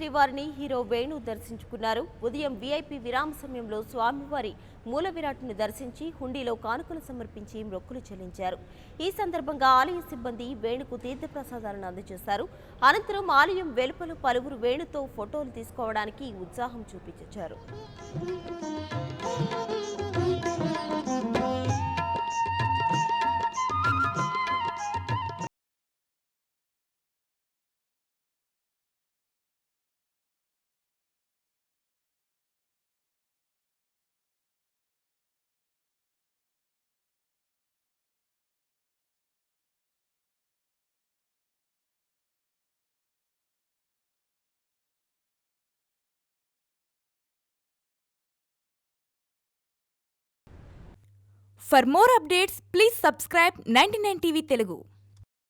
శ్రీవారిని హీరో వేణు దర్శించుకున్నారు. ఉదయం వీఐపీ విరామ సమయంలో స్వామివారి మూల విరాట్ను దర్శించి హుండీలో కానుకలు సమర్పించి మొక్కులు చెల్లించారు. ఈ సందర్భంగా ఆలయ సిబ్బంది వేణుకు తీర్థప్రసాదాలను అందజేశారు. అనంతరం ఆలయం వెలుపల పలువురు వేణుతో ఫోటోలు తీసుకోవడానికి ఉత్సాహం చూపించారు. For more updates, please subscribe 99 TV Telugu.